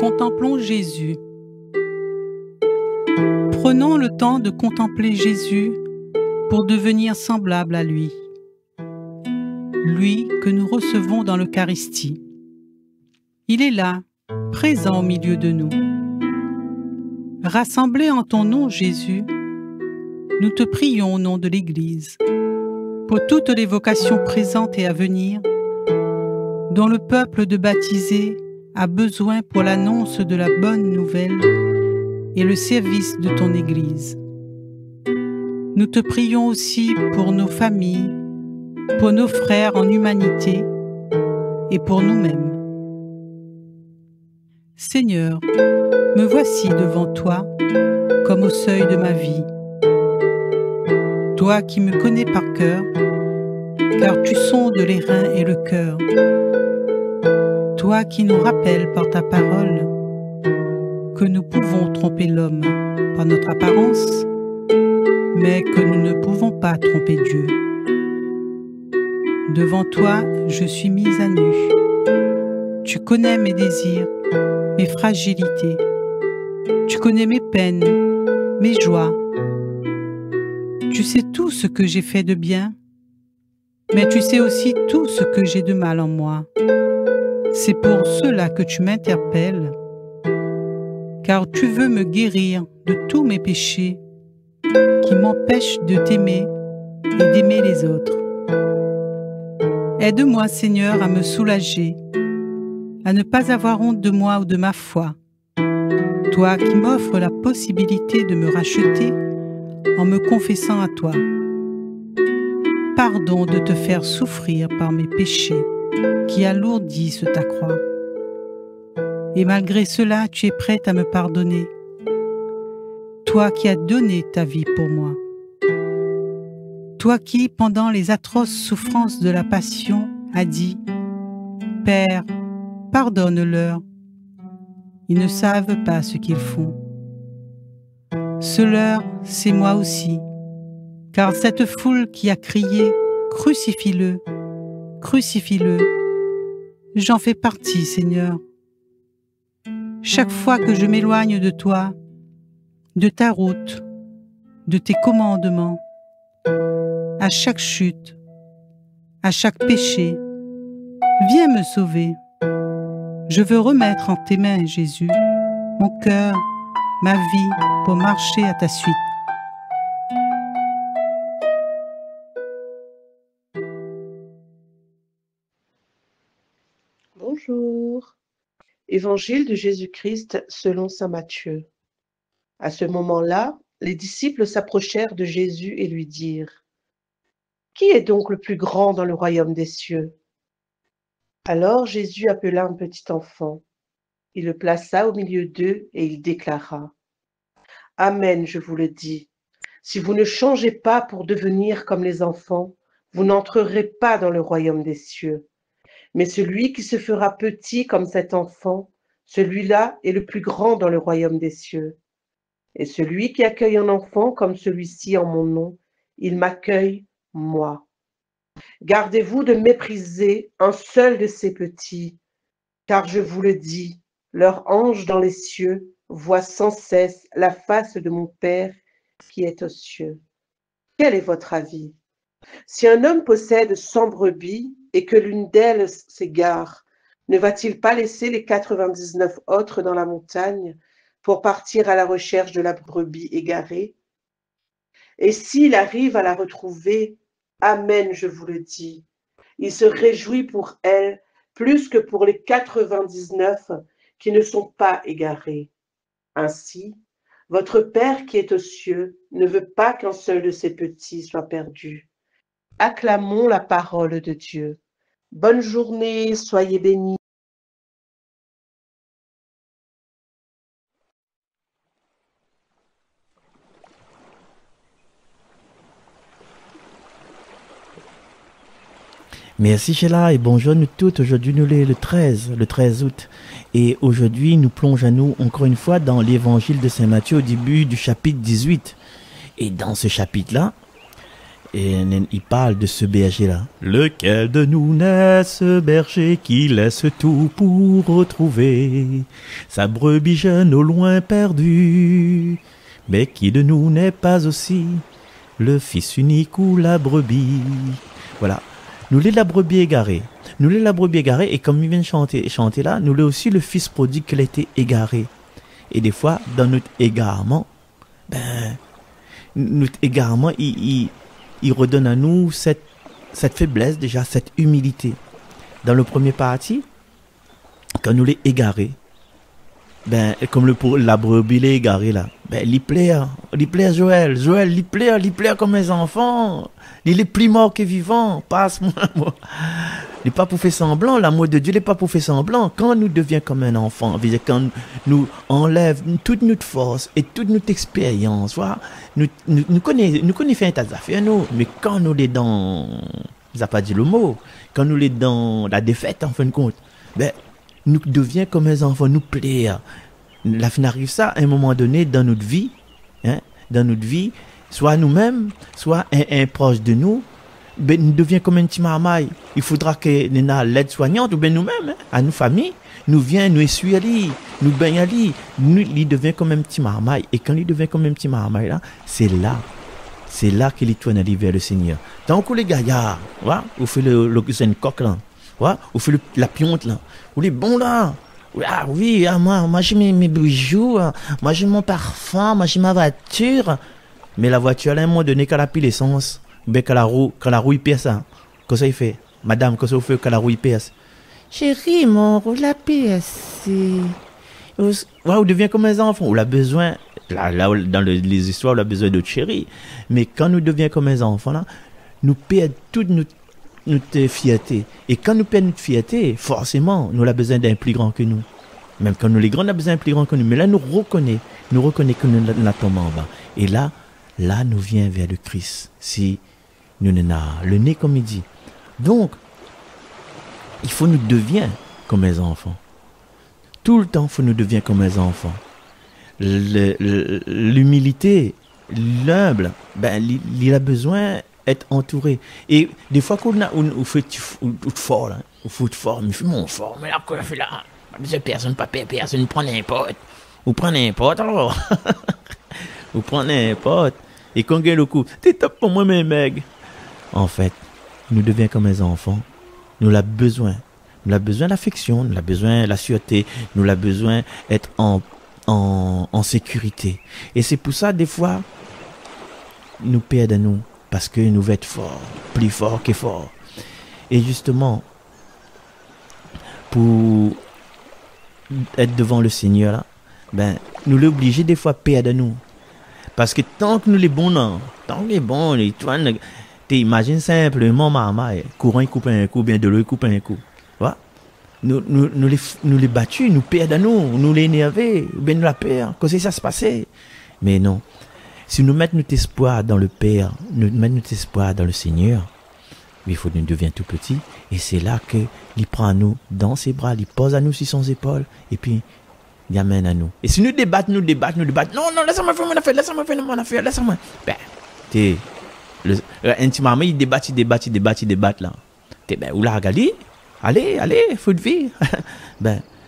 Contemplons Jésus. Prenons le temps de contempler Jésus pour devenir semblable à lui. Lui que nous recevons dans l'Eucharistie. Il est là, présent au milieu de nous. Rassemblés en ton nom, Jésus, nous te prions au nom de l'Église, pour toutes les vocations présentes et à venir, dont le peuple de baptisés a besoin pour l'annonce de la bonne nouvelle et le service de ton Église. Nous te prions aussi pour nos familles, pour nos frères en humanité et pour nous-mêmes. Seigneur, me voici devant toi comme au seuil de ma vie. Toi qui me connais par cœur, car tu sondes les reins et le cœur. Toi qui nous rappelles par ta parole que nous pouvons tromper l'homme par notre apparence, mais que nous ne pouvons pas tromper Dieu. Devant toi, je suis mise à nu. Tu connais mes désirs, mes fragilités. Tu connais mes peines, mes joies. Tu sais tout ce que j'ai fait de bien, mais tu sais aussi tout ce que j'ai de mal en moi. C'est pour cela que tu m'interpelles, car tu veux me guérir de tous mes péchés qui m'empêchent de t'aimer et d'aimer les autres. Aide-moi, Seigneur, à me soulager, à ne pas avoir honte de moi ou de ma foi. Toi qui m'offres la possibilité de me racheter en me confessant à toi. Pardon de te faire souffrir par mes péchés qui alourdissent ta croix. Et malgré cela, tu es prête à me pardonner. Toi qui as donné ta vie pour moi. Toi qui, pendant les atroces souffrances de la Passion, as dit « Père, pardonne-leur, ils ne savent pas ce qu'ils font. » Ce leur, c'est moi aussi, car cette foule qui a crié « Crucifie-le, crucifie-le », j'en fais partie, Seigneur. Chaque fois que je m'éloigne de toi, de ta route, de tes commandements, à chaque chute, à chaque péché, viens me sauver. Je veux remettre en tes mains, Jésus, mon cœur, ma vie, pour marcher à ta suite. Bonjour. Évangile de Jésus-Christ selon saint Matthieu. À ce moment-là, les disciples s'approchèrent de Jésus et lui dirent : « Qui est donc le plus grand dans le royaume des cieux ? » Alors Jésus appela un petit enfant. Il le plaça au milieu d'eux et il déclara : « Amen, je vous le dis, si vous ne changez pas pour devenir comme les enfants, vous n'entrerez pas dans le royaume des cieux. Mais celui qui se fera petit comme cet enfant, celui-là est le plus grand dans le royaume des cieux. Et celui qui accueille un enfant comme celui-ci en mon nom, il m'accueille, moi. Gardez-vous de mépriser un seul de ces petits, car je vous le dis, leur ange dans les cieux voit sans cesse la face de mon Père qui est aux cieux. Quel est votre avis ? Si un homme possède 100 brebis et que l'une d'elles s'égare, ne va-t-il pas laisser les 99 autres dans la montagne pour partir à la recherche de la brebis égarée ? Et s'il arrive à la retrouver, amen, je vous le dis, il se réjouit pour elle plus que pour les 99 qui ne sont pas égarés. Ainsi, votre Père qui est aux cieux ne veut pas qu'un seul de ses petits soit perdu. Acclamons la parole de Dieu. Bonne journée, soyez bénis. Merci Sheila et bonjour nous toutes. Aujourd'hui nous sommes le 13 août et aujourd'hui nous plongeons encore une fois dans l'évangile de Saint Matthieu au début du chapitre 18. Et dans ce chapitre-là, Et il parle de ce berger-là. Lequel de nous n'est ce berger qui laisse tout pour retrouver sa brebis jeune au loin perdue? Mais qui de nous n'est pas aussi le fils unique ou la brebis? Voilà. Nous l'est la brebis égarée. Nous l'est la brebis égarée. Et comme il vient de chanter là, nous l'est aussi le fils prodigue qui a été égaré. Et des fois, dans notre égarement, il redonne à nous cette faiblesse déjà, cette humilité. Dans le premier parti, quand nous l'est égaré, comme la brebis l'est égarée là, il plaît Joël, il plaît comme mes enfants, il est plus mort que vivant, passe-moi. Il n'est pas pour faire semblant, l'amour de Dieu n'est pas pour faire semblant. Quand nous devions comme un enfant, quand nous enlève toute notre force et toute notre expérience, voilà, nous connaissons faire un tas d'affaires, mais quand nous les dans, ça n'a pas dit le mot, quand nous les dans la défaite en fin de compte, nous devions comme un enfant, nous plaire. La fin arrive ça à un moment donné dans notre vie, soit nous-mêmes, soit un proche de nous, nous devient comme un petit marmaille. Il faudra que nous ayons l'aide soignante, ou bien nous-mêmes, à nos familles, nous vient, nous essuyer, nous baigner, il devient comme un petit marmaille. Et quand il devient comme un petit marmaille, là, c'est là qu'il tourne aller vers le Seigneur. Tant que les gaillards, vous faites le coq là, vous faites la pionte là, vous les bons là. Ah oui, moi j'ai mes bijoux, moi j'ai mon parfum, moi j'ai ma voiture. Mais la voiture, là, à un moment donné, quand elle a pris l'essence, quand la roue il pèse, qu'est-ce qu'il fait? Madame, qu'est-ce qu'il fait quand la roue il pèse? Chérie, mon roue la pèse. Vous devient comme un enfant. On a besoin, là dans les histoires, on a besoin de chérie. Mais quand nous devenons comme un enfant, là, nous perdons toute notre fierté. Et quand nous perdons notre fierté, forcément, nous avons besoin d'un plus grand que nous. Même quand nous les grands, on a besoin d'un plus grand que nous. Mais là, nous reconnaissons que nous tombons en bas. Et là, nous vient vers le Christ. Si nous n'avons le nez comme il dit. Donc, il faut nous devenir comme les enfants. Tout le temps, il faut nous devenir comme les enfants. L'humilité, l'humble, il a besoin d'être entouré. Et des fois qu'on fait fort, on fait fort, mais mon fort, mais là, quoi, fait là, personne prend n'importe. Ou prend n'importe alors. Ou prend n'importe. Et quand on gagne le coup, t'es top pour moi, mes mecs. En fait, nous devenons comme les enfants. Nous avons besoin. Nous avons besoin d'affection, nous avons besoin de la sûreté, nous avons besoin d'être en sécurité. Et c'est pour ça, des fois, nous perdons nous. Parce que nous voulons être forts, plus forts que forts. Et justement, pour être devant le Seigneur, là, nous l'obligons des fois à perdre nous. Parce que tant que nous les bons, t'imagines simplement maman, courant il coupe un coup, bien de l'eau il coupe un coup. Voilà. Nous les battus, nous perdons nous les énervés, bien nous la peur, que ça se passait. Mais non. Si nous mettons notre espoir dans le Père, nous mettons notre espoir dans le Seigneur, il faut que nous devions tout petits. Et c'est là qu'il prend nous dans ses bras, il pose à nous sur son épaule, et puis il amène à nous. Et si nous débattons, non, laisse-moi faire mon affaire. Intimement, il débat là. Ou là, regardez, allez, faut de vie.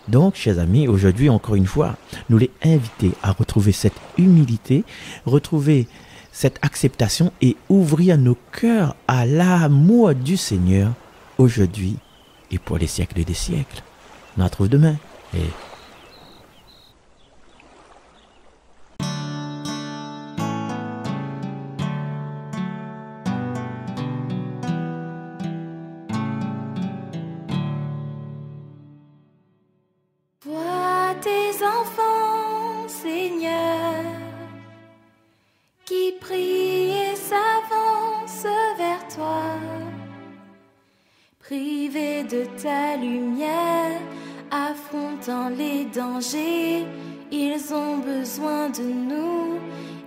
Donc, chers amis, aujourd'hui, encore une fois, nous les inviter à retrouver cette humilité, retrouver cette acceptation et ouvrir nos cœurs à l'amour du Seigneur aujourd'hui et pour les siècles des siècles. On se retrouve demain. Et vois tes enfants, Seigneur, qui prient et s'avancent vers toi. Privés de ta lumière, affrontant les dangers, ils ont besoin de nous,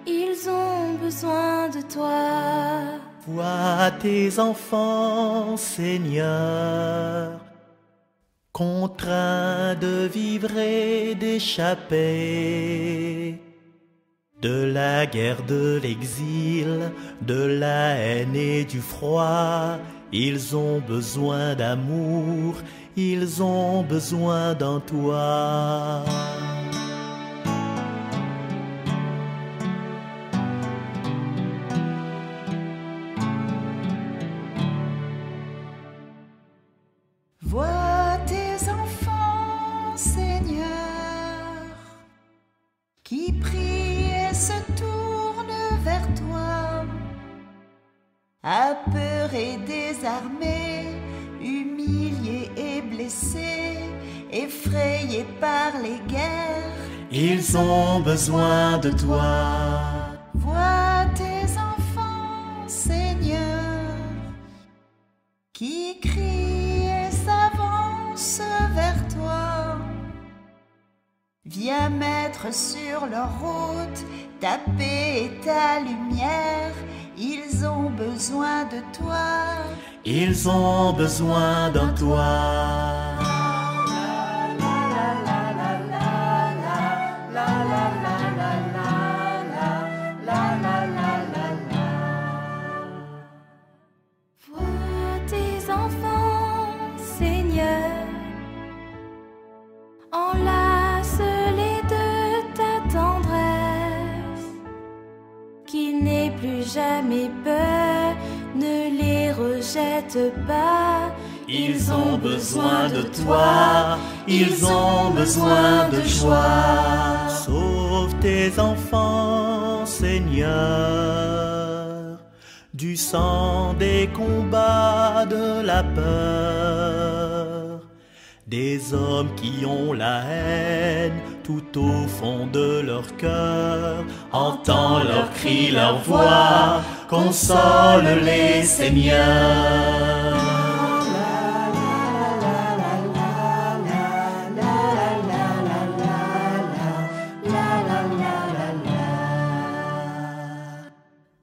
ils ont besoin de toi. vois tes enfants, Seigneur, contraints de vivre et d'échapper De la guerre, de l'exil, de la haine et du froid, ils ont besoin d'amour, ils ont besoin d'un toit. Vois tes enfants, Seigneur, qui prient et se tournent vers toi, apeurés, désarmés, humiliés et blessés, effrayés par les guerres. Ils ont besoin de toi. Vois tes enfants, Seigneur, qui crient et s'avancent vers toi. Viens mettre sur leur route ta paix et ta lumière. Ils ont besoin de toi. Ils ont besoin d'un toit. Vois tes enfants, Seigneur, enlace-les de ta tendresse, qu'ils n'aient plus jamais peur, ne les rejette pas. Ils ont besoin de toi, ils ont besoin de joie. Sauve tes enfants, Seigneur, du sang des combats, de la peur, des hommes qui ont la haine tout au fond de leur cœur. Entends leurs cris, leurs voix, console-les, Seigneur.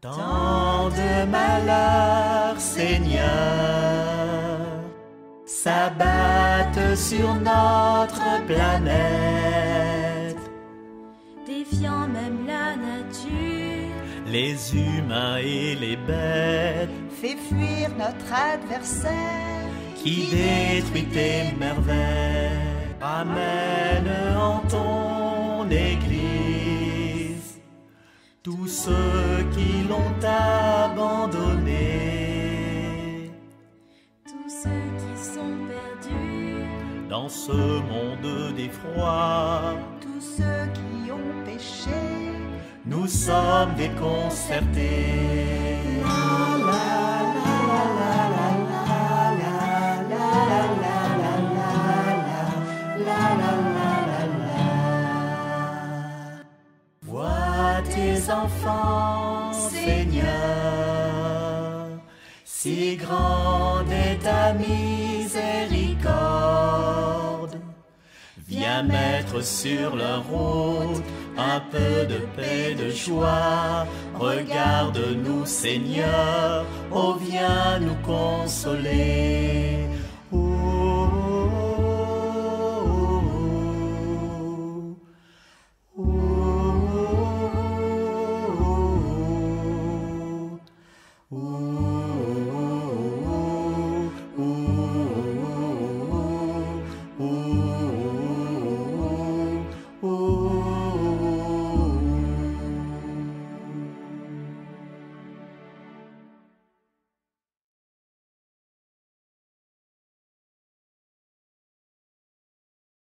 Tant de malheurs, Seigneur, s'abattent sur notre planète, Défiant même la nature, les humains et les bêtes, Fais fuir notre adversaire qui détruit tes merveilles. Amène en ton Église tous ceux qui l'ont abandonné, tous ceux qui sont perdus, dans ce monde d'effroi. tous ceux qui ont péché. Nous sommes déconcertés. Vois tes enfants, Seigneur, si grande est ta miséricorde. Viens mettre sur leur route un peu de paix, de joie. Regarde-nous, Seigneur, oh viens nous consoler.